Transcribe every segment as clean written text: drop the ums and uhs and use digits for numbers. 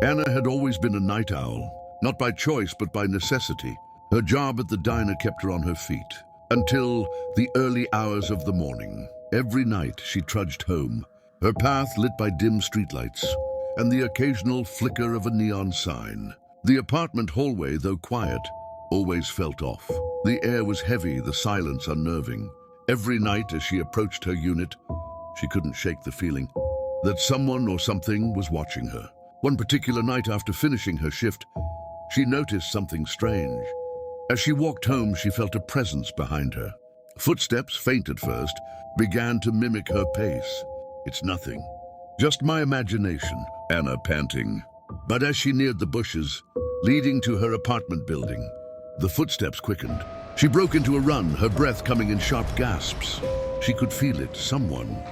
Anna had always been a night owl, not by choice but by necessity. Her job at the diner kept her on her feet until the early hours of the morning. Every night she trudged home, her path lit by dim streetlights and the occasional flicker of a neon sign. The apartment hallway, though quiet, always felt off. The air was heavy, the silence unnerving. Every night as she approached her unit, she couldn't shake the feeling that someone or something was watching her. One particular night after finishing her shift, she noticed something strange. As she walked home, she felt a presence behind her. Footsteps, faint at first, began to mimic her pace. "It's nothing. Just my imagination," Anna panting. But as she neared the bushes leading to her apartment building, the footsteps quickened. She broke into a run, her breath coming in sharp gasps. She could feel it. Someone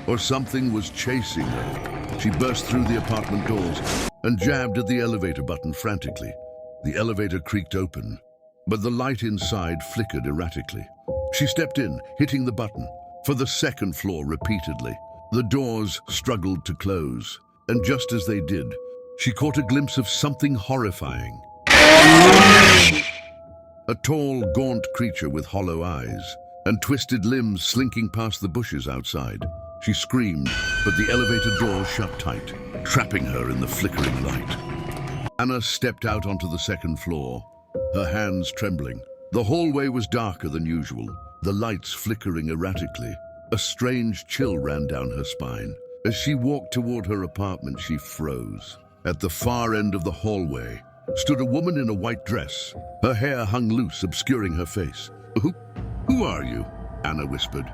or something was chasing her. She burst through the apartment doors and jabbed at the elevator button frantically. The elevator creaked open, but the light inside flickered erratically. She stepped in, hitting the button for the second floor repeatedly. The doors struggled to close, and just as they did, she caught a glimpse of something horrifying. A tall, gaunt creature with hollow eyes and twisted limbs slinking past the bushes outside. She screamed, but the elevator door shut tight, trapping her in the flickering light. Anna stepped out onto the second floor, her hands trembling. The hallway was darker than usual, the lights flickering erratically. A strange chill ran down her spine. As she walked toward her apartment, she froze. At the far end of the hallway stood a woman in a white dress. Her hair hung loose, obscuring her face. Who are you?" Anna whispered.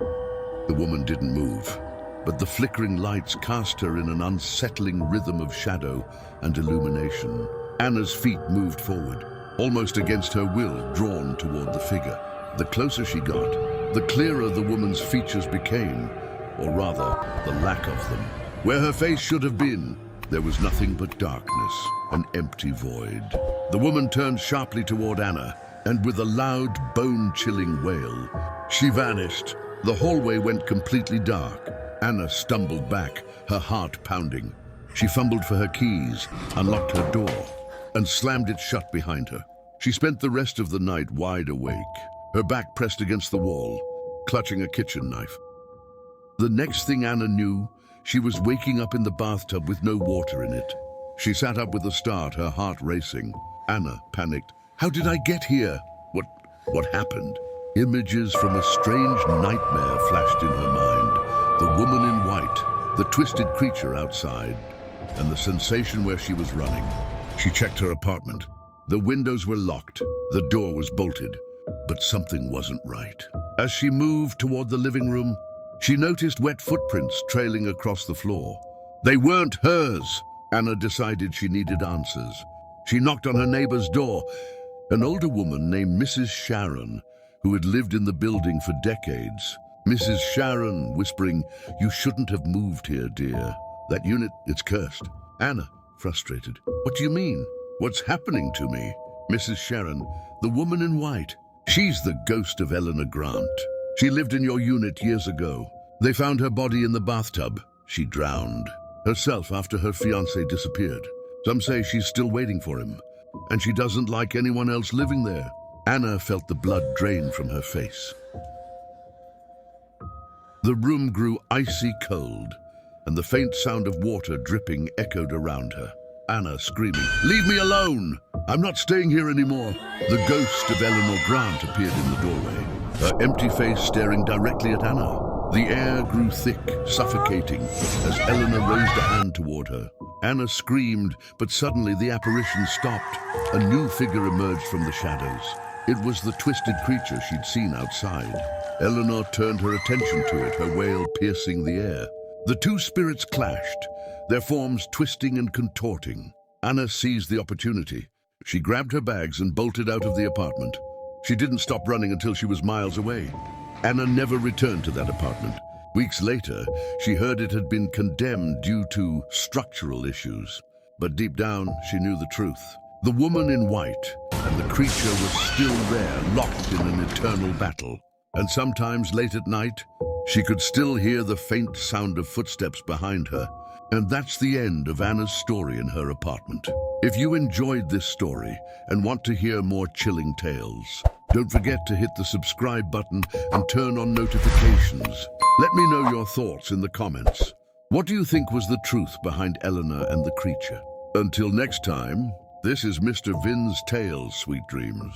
The woman didn't move, but the flickering lights cast her in an unsettling rhythm of shadow and illumination. Anna's feet moved forward, almost against her will, drawn toward the figure. The closer she got, the clearer the woman's features became, or rather, the lack of them. Where her face should have been, there was nothing but darkness, an empty void. The woman turned sharply toward Anna, and with a loud, bone-chilling wail, she vanished. The hallway went completely dark. Anna stumbled back, her heart pounding. She fumbled for her keys, unlocked her door, and slammed it shut behind her. She spent the rest of the night wide awake, her back pressed against the wall, clutching a kitchen knife. The next thing Anna knew, she was waking up in the bathtub with no water in it. She sat up with a start, her heart racing. Anna panicked. "How did I get here? What happened?" Images from a strange nightmare flashed in her mind. The woman in white, the twisted creature outside, and the sensation where she was running. She checked her apartment. The windows were locked, the door was bolted, but something wasn't right. As she moved toward the living room, she noticed wet footprints trailing across the floor. They weren't hers. Anna decided she needed answers. She knocked on her neighbor's door, an older woman named Mrs. Sharon, who had lived in the building for decades. Mrs. Sharon, whispering, "You shouldn't have moved here, dear. That unit, it's cursed." Anna, frustrated. "What do you mean? What's happening to me?" Mrs. Sharon, the woman in white. "She's the ghost of Eleanor Grant. She lived in your unit years ago. They found her body in the bathtub. She drowned herself after her fiancé disappeared. Some say she's still waiting for him, and she doesn't like anyone else living there." Anna felt the blood drain from her face. The room grew icy cold, and the faint sound of water dripping echoed around her. Anna screaming, "Leave me alone! I'm not staying here anymore!" The ghost of Eleanor Grant appeared in the doorway, her empty face staring directly at Anna. The air grew thick, suffocating, as Eleanor raised a hand toward her. Anna screamed, but suddenly the apparition stopped. A new figure emerged from the shadows. It was the twisted creature she'd seen outside. Eleanor turned her attention to it, her wail piercing the air. The two spirits clashed, their forms twisting and contorting. Anna seized the opportunity. She grabbed her bags and bolted out of the apartment. She didn't stop running until she was miles away. Anna never returned to that apartment. Weeks later, she heard it had been condemned due to structural issues. But deep down, she knew the truth. The woman in white and the creature was still there, locked in an eternal battle. And sometimes late at night, she could still hear the faint sound of footsteps behind her. And that's the end of Anna's story in her apartment. If you enjoyed this story and want to hear more chilling tales, don't forget to hit the subscribe button and turn on notifications. Let me know your thoughts in the comments. What do you think was the truth behind Eleanor and the creature? Until next time, this is Mr. Vinz Tales, sweet dreams.